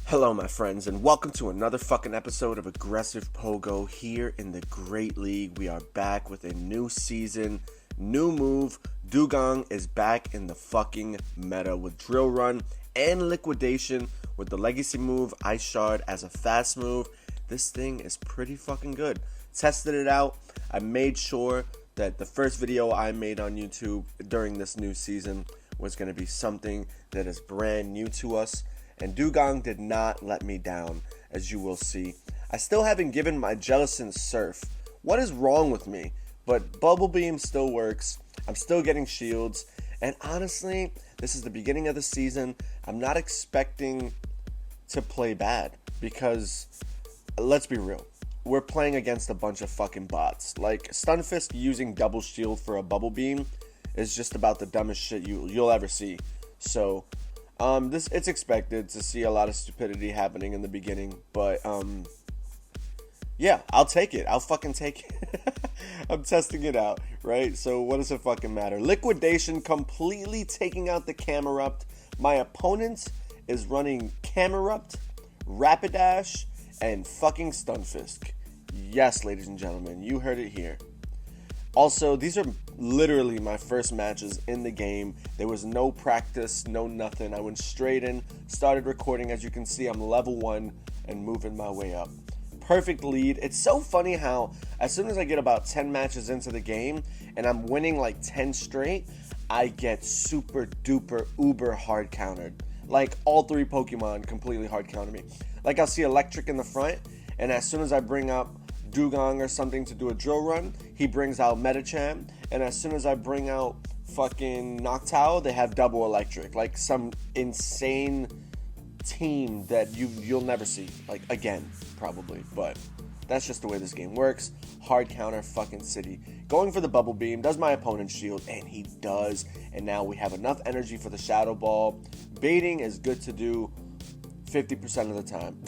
Hello, my friends, and welcome to another fucking episode of Aggressive Pogo here in the Great League. We are back with a new season, new move. Dewgong is back in the fucking meta with Drill Run and Liquidation with the Legacy move, Ice Shard as a fast move. This thing is pretty fucking good. Tested it out. I made sure that the first video I made on YouTube during this new season was going to be something that is brand new to us. And Dewgong did not let me down, as you will see. I still haven't given my Jellicent Surf. What is wrong with me? But Bubble Beam still works. I'm still getting shields. And honestly, this is the beginning of the season. I'm not expecting to play bad. Because, let's be real. We're playing against a bunch of fucking bots. Like, Stunfisk using double shield for a Bubble Beam is just about the dumbest shit you'll ever see. So it's expected to see a lot of stupidity happening in the beginning, but yeah, I'll take it. I'll fucking take it. I'm testing it out, right? So what does it fucking matter? Liquidation completely taking out the Camerupt. My opponent is running Camerupt, Rapidash, and fucking Stunfisk. Yes, ladies and gentlemen, you heard it here. Also, these are literally my first matches in the game. There was no practice, no nothing. I went straight in, started recording. As you can see, I'm level 1 and moving my way up. Perfect lead. It's so funny how as soon as I get about 10 matches into the game and I'm winning like 10 straight, I get super duper uber hard countered. Like all 3 Pokemon completely hard counter me. Like I'll see Electric in the front, and as soon as I bring up Dewgong or something to do a drill run, he brings out Medicham, and as soon as I bring out fucking Noctowl, they have double electric. Like some insane team that you'll never see, like again, probably, but that's just the way this game works. Hard counter fucking city. Going for the Bubble Beam, does my opponent shield? And he does, and now we have enough energy for the Shadow Ball. Baiting is good to do 50% of the time.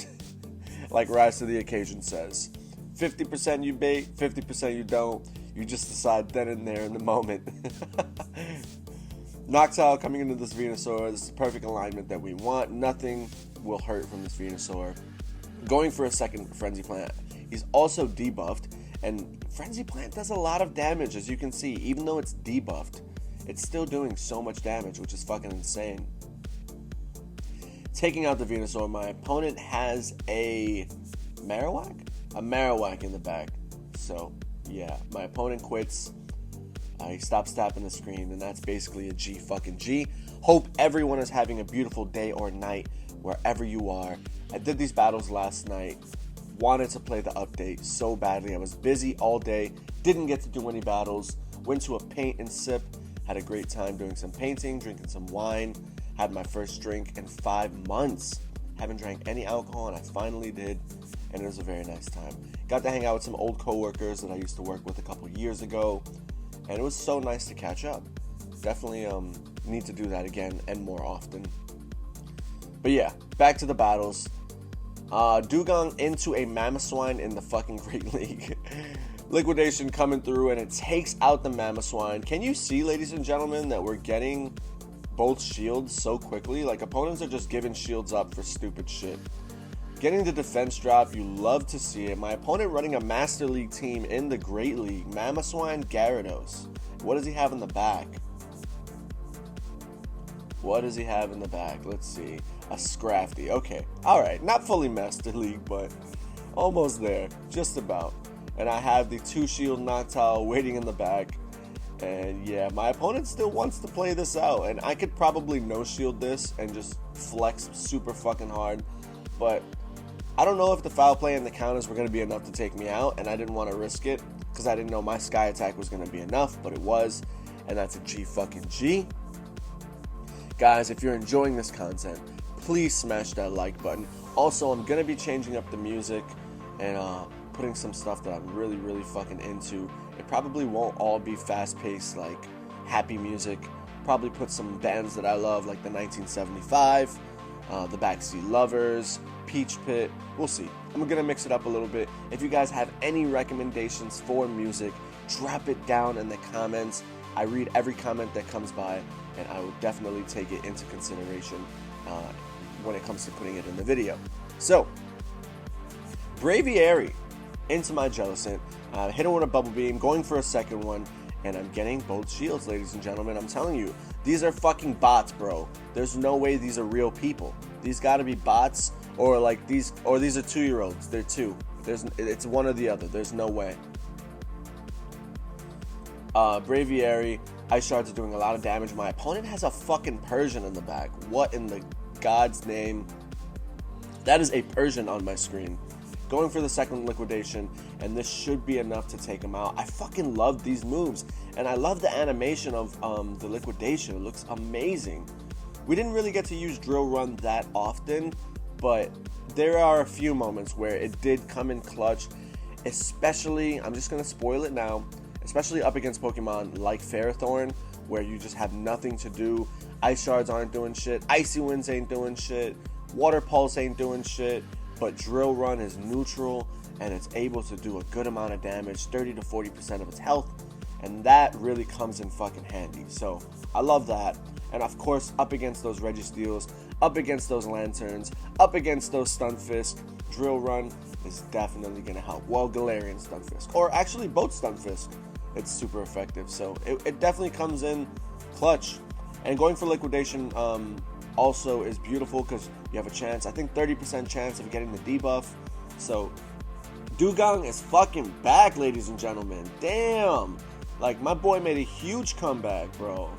Like Rise to the Occasion says. 50% you bait, 50% you don't. You just decide then and there in the moment. Noctowl coming into this Venusaur. This is the perfect alignment that we want. Nothing will hurt from this Venusaur. Going for a second Frenzy Plant. He's also debuffed. And Frenzy Plant does a lot of damage, as you can see. Even though it's debuffed, it's still doing so much damage, which is fucking insane. Taking out the Venusaur, my opponent has a Marowak? A Marowak in the back. So, yeah, my opponent quits. He stops tapping the screen, and that's basically a G fucking G. Hope everyone is having a beautiful day or night wherever you are. I did these battles last night. Wanted to play the update so badly. I was busy all day. Didn't get to do any battles. Went to a paint and sip. Had a great time doing some painting, drinking some wine. Had my first drink in 5 months. Haven't drank any alcohol, and I finally did. And it was a very nice time. Got to hang out with some old coworkers that I used to work with a couple years ago, and it was so nice to catch up. Definitely need to do that again and more often. But yeah, back to the battles. Dewgong into a Mamoswine in the fucking Great League. Liquidation coming through, and it takes out the Mamoswine. Can you see, ladies and gentlemen, that we're getting both shields so quickly? Like, opponents are just giving shields up for stupid shit. Getting the defense drop, you love to see it. My opponent running a Master League team in the Great League. Mamoswine, Gyarados. What does he have in the back? What does he have in the back? Let's see. A Scrafty. Okay. Alright. Not fully Master League, but almost there. Just about. And I have the 2-shield Noctowl waiting in the back. And yeah, my opponent still wants to play this out. And I could probably no-shield this and just flex super fucking hard. But I don't know if the foul play and the counters were going to be enough to take me out, and I didn't want to risk it because I didn't know my Sky Attack was going to be enough, but it was, and that's a G fucking G. Guys, if you're enjoying this content, please smash that like button. Also, I'm going to be changing up the music and putting some stuff that I'm really, really fucking into. It probably won't all be fast-paced, like happy music. Probably put some bands that I love, like the 1975, the Backseat Lovers, Peach Pit. We'll see. I'm gonna mix it up a little bit. If you guys have any recommendations for music, drop it down in the comments. I read every comment that comes by, and I will definitely take it into consideration when it comes to putting it in the video. So, Braviary into my Jellicent, hit him with a Bubble Beam, going for a second one, and I'm getting both shields, ladies and gentlemen. I'm telling you, these are fucking bots, bro. There's no way these are real people. These gotta be bots, or like these are 2-year-olds. They're two. It's one or the other. There's no way. Braviary, Ice Shards are doing a lot of damage. My opponent has a fucking Persian in the back. What in the God's name? That is a Persian on my screen. Going for the second liquidation, and this should be enough to take him out. I fucking love these moves, and I love the animation of the liquidation. It looks amazing. We didn't really get to use Drill Run that often, but there are a few moments where it did come in clutch, especially, I'm just going to spoil it now, especially up against Pokemon like Ferrothorn, where you just have nothing to do. Ice Shards aren't doing shit, Icy Winds ain't doing shit, Water Pulse ain't doing shit, but Drill Run is neutral, and it's able to do a good amount of damage, 30 to 40% of its health, and that really comes in fucking handy. So, I love that. And of course, up against those Registeels, up against those Lanturns, up against those Stunfisk, Drill Run is definitely going to help. Well, Galarian Stunfisk, or actually both Stunfisk, it's super effective. So, it definitely comes in clutch. And going for liquidation also is beautiful because you have a chance, I think 30% chance of getting the debuff. So Dewgong is fucking back, ladies and gentlemen. Damn, like my boy made a huge comeback, bro.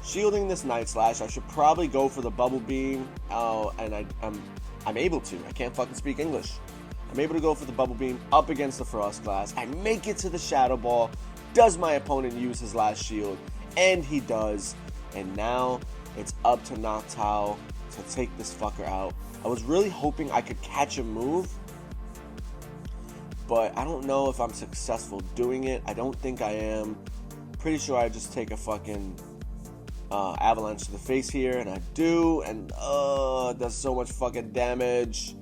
Shielding this Night Slash, I should probably go for the Bubble Beam. And I'm able to. I can't fucking speak English. I'm able to go for the Bubble Beam up against the Frost Glass. I make it to the Shadow Ball. Does my opponent use his last shield? And he does. And now it's up to Noctowl to take this fucker out. I was really hoping I could catch a move, but I don't know if I'm successful doing it. I don't think I am. Pretty sure I just take a fucking avalanche to the face here, and I do, and it does so much fucking damage.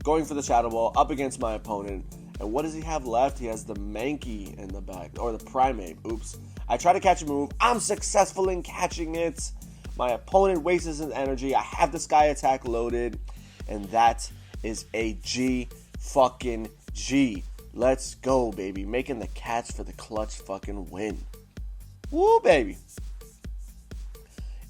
Going for the Shadow Ball up against my opponent. And what does he have left? He has the Mankey in the back, or the Primate. Oops. I try to catch a move. I'm successful in catching it. My opponent wastes his energy. I have the Sky Attack loaded. And that is a G fucking G. Let's go, baby. Making the cats for the clutch fucking win. Woo, baby.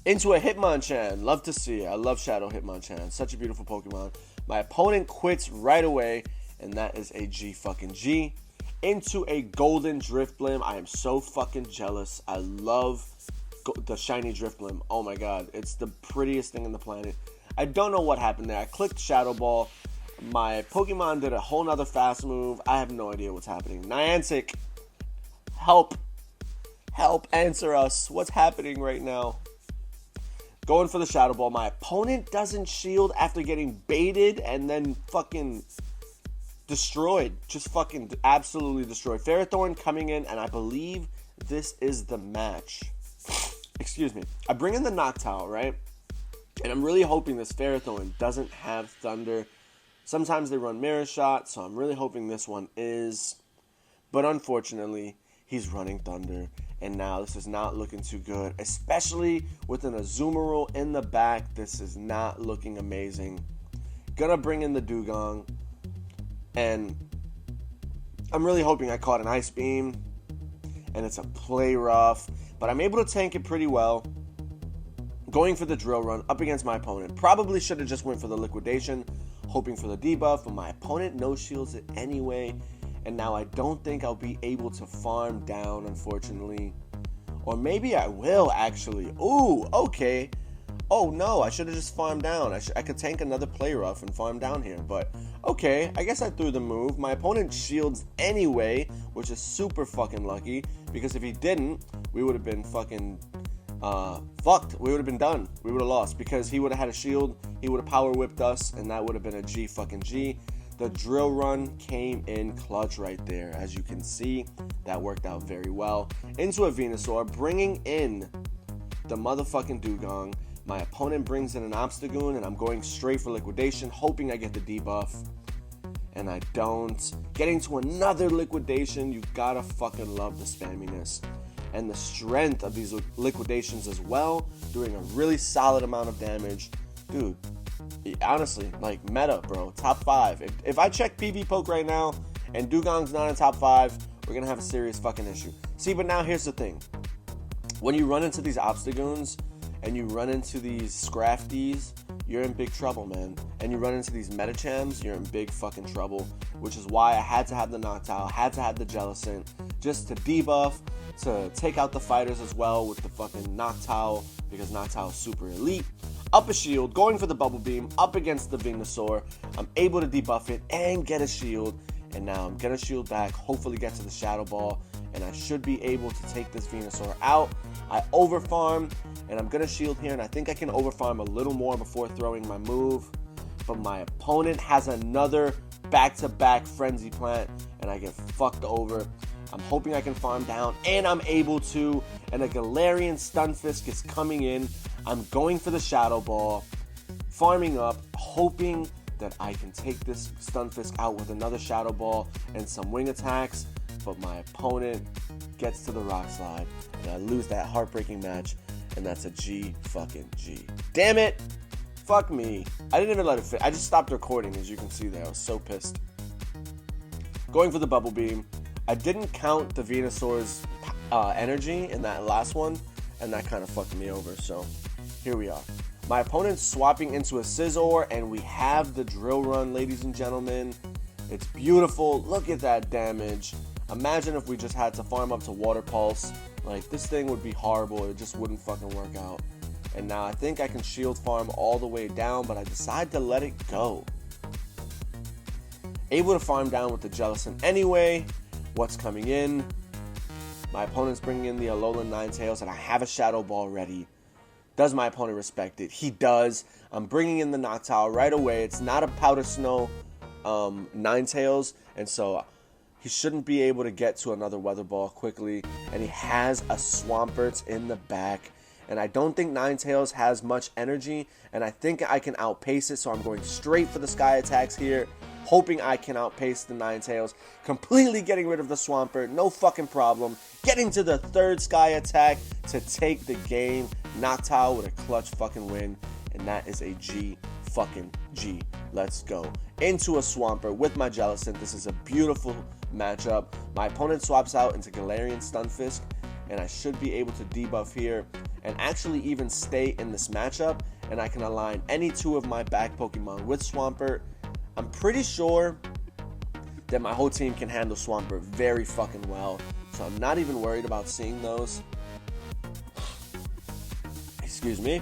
Into a Hitmonchan. Love to see it. I love Shadow Hitmonchan. Such a beautiful Pokemon. My opponent quits right away. And that is a G fucking G. Into a Golden Drifblim. I am so fucking jealous. I love the shiny Drifblim. Oh my god. It's the prettiest thing on the planet. I don't know what happened there. I clicked Shadow Ball. My Pokemon did a whole nother fast move. I have no idea what's happening. Niantic, help. Help, answer us. What's happening right now? Going for the Shadow Ball. My opponent doesn't shield after getting baited and then fucking destroyed. Just fucking absolutely destroyed. Ferrothorn coming in, and I believe this is the match. Excuse me. I bring in the Noctowl, right? And I'm really hoping this Ferrothorn doesn't have Thunder. Sometimes they run Mirror Shot, so I'm really hoping this one is. But unfortunately, he's running Thunder. And now this is not looking too good. Especially with an Azumarill in the back. This is not looking amazing. Gonna bring in the Dewgong. And I'm really hoping I caught an Ice Beam. And it's a play rough. But I'm able to tank it pretty well. Going for the Drill Run up against my opponent. Probably should have just went for the Liquidation. Hoping for the debuff. But my opponent no-shields it anyway. And now I don't think I'll be able to farm down, unfortunately. Or maybe I will, actually. Ooh, okay. Oh, no, I should have just farmed down. I could tank another play rough and farm down here. But, okay, I guess I threw the move. My opponent shields anyway, which is super fucking lucky. Because if he didn't, we would have been fucking fucked. We would have been done. We would have lost. Because he would have had a shield, he would have power whipped us, and that would have been a G fucking G. The Drill Run came in clutch right there. As you can see, that worked out very well. Into a Venusaur, bringing in the motherfucking Dewgong. My opponent brings in an Obstagoon, and I'm going straight for Liquidation, hoping I get the debuff. And I don't. Getting to another Liquidation, you gotta fucking love the spamminess. And the strength of these Liquidations as well, doing a really solid amount of damage. dude, honestly, like, meta, bro. Top 5. If I check PV Poke right now and Dewgong's not in top 5, we're going to have a serious fucking issue. See, but now here's the thing. When you run into these Obstagoons and you run into these Scrafties, you're in big trouble, man. And you run into these Metachams, you're in big fucking trouble, which is why I had to have the Noctowl, had to have the Jellicent, just to debuff, to take out the fighters as well with the fucking Noctowl, because Noctowl is super elite. Up a shield, going for the Bubble Beam, up against the Venusaur. I'm able to debuff it and get a shield, and now I'm gonna shield back, hopefully get to the Shadow Ball, and I should be able to take this Venusaur out. I overfarm, and I'm gonna shield here, and I think I can overfarm a little more before throwing my move, but my opponent has another back-to-back Frenzy Plant, and I get fucked over. I'm hoping I can farm down, and I'm able to, and a Galarian Stunfisk is coming in. I'm going for the Shadow Ball, farming up, hoping that I can take this Stunfisk out with another Shadow Ball and some wing attacks, but my opponent gets to the Rock Slide, and I lose that heartbreaking match, and that's a G fucking G. Damn it! Fuck me. I didn't even let it fit. I just stopped recording, as you can see there. I was so pissed. Going for the Bubble Beam. I didn't count the Venusaur's energy in that last one, and that kind of fucked me over, so here we are. My opponent's swapping into a Scizor, and we have the Drill Run, ladies and gentlemen. It's beautiful. Look at that damage. Imagine if we just had to farm up to Water Pulse. Like, this thing would be horrible. It just wouldn't fucking work out. And now I think I can shield farm all the way down, but I decide to let it go. Able to farm down with the Jellicent anyway. What's coming in? My opponent's bringing in the Alolan Ninetales, and I have a Shadow Ball ready. Does my opponent respect it? He does. I'm bringing in the Noctowl right away. It's not a Powder Snow Ninetales, and so he shouldn't be able to get to another Weather Ball quickly. And he has a Swampert in the back. And I don't think Ninetales has much energy, and I think I can outpace it, so I'm going straight for the Sky Attacks here, hoping I can outpace the Ninetales, completely getting rid of the Swampert, no fucking problem, getting to the third Sky Attack to take the game. Noctowl with a clutch fucking win, and that is a G fucking G. Let's go. Into a Swampert with my Jellicent. This is a beautiful matchup. My opponent swaps out into Galarian Stunfisk, and I should be able to debuff here and actually even stay in this matchup, and I can align any two of my back Pokemon with Swampert. I'm pretty sure that my whole team can handle Swampert very fucking well, so I'm not even worried about seeing those. Excuse me.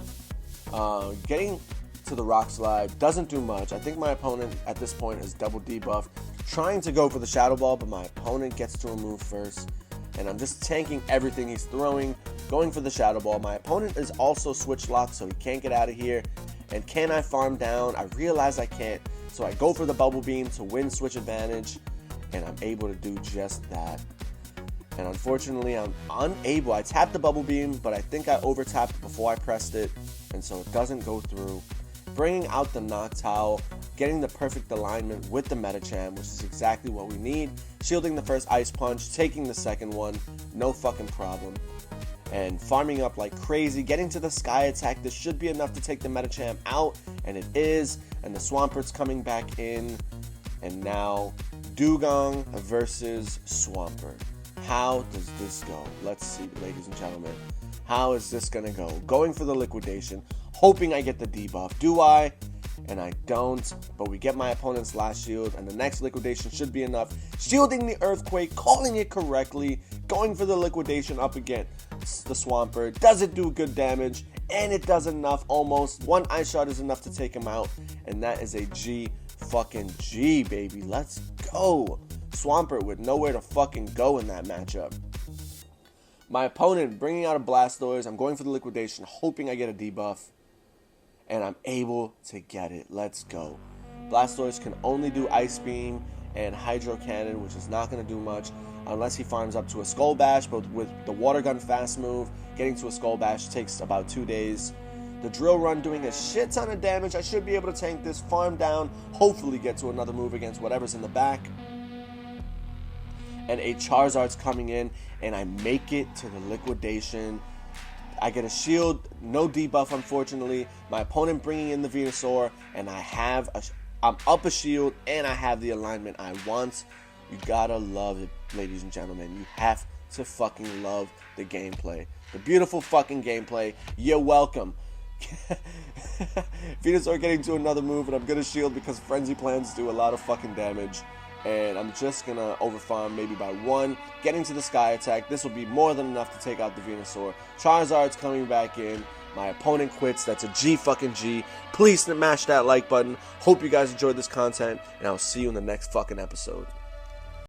Getting to the Rock Slide doesn't do much. I think my opponent at this point is double debuffed, trying to go for the Shadow Ball, but my opponent gets to a move first, and I'm just tanking everything he's throwing, going for the Shadow Ball. My opponent is also switch locked, so he can't get out of here. And can I farm down? I realize I can't, so I go for the Bubble Beam to win switch advantage, and I'm able to do just that. And unfortunately, I'm unable. I tapped the Bubble Beam, but I think I over-tapped before I pressed it, and so it doesn't go through. Bringing out the Noctowl, getting the perfect alignment with the Metacham, which is exactly what we need. Shielding the first Ice Punch, taking the second one, no fucking problem. And farming up like crazy, getting to the Sky Attack. This should be enough to take the Metacham out, and it is. And the Swampert's coming back in. And now, Dewgong versus Swampert. How does this go? Let's see, ladies and gentlemen. How is this going to go? Going for the liquidation, hoping I get the debuff. Do I? And I don't, but we get my opponent's last shield, and the next liquidation should be enough. Shielding the Earthquake, calling it correctly, going for the liquidation up again. The Swampert, does it do good damage? And it does enough, almost. One Ice Shot is enough to take him out, and that is a G fucking G, baby. Let's go. Swampert with nowhere to fucking go in that matchup. My opponent bringing out a Blastoise. I'm going for the liquidation, hoping I get a debuff. And I'm able to get it. Let's go. Blastoise can only do Ice Beam and Hydro Cannon, which is not going to do much unless he farms up to a Skull Bash. But with the Water Gun fast move, getting to a Skull Bash takes about 2 days. The Drill Run doing a shit ton of damage. I should be able to tank this, farm down, hopefully get to another move against whatever's in the back. And a Charizard's coming in, and I make it to the liquidation. I get a shield, no debuff unfortunately. My opponent bringing in the Venusaur, and I'm up a shield, and I have the alignment I want. You gotta love it, ladies and gentlemen. You have to fucking love the gameplay. The beautiful fucking gameplay. You're welcome. Venusaur getting to another move, and I'm gonna shield because Frenzy Plants do a lot of fucking damage. And I'm just gonna overfarm maybe by 1. Getting to the Sky Attack. This will be more than enough to take out the Venusaur. Charizard's coming back in. My opponent quits. That's a G fucking G. Please smash that like button. Hope you guys enjoyed this content, and I'll see you in the next fucking episode.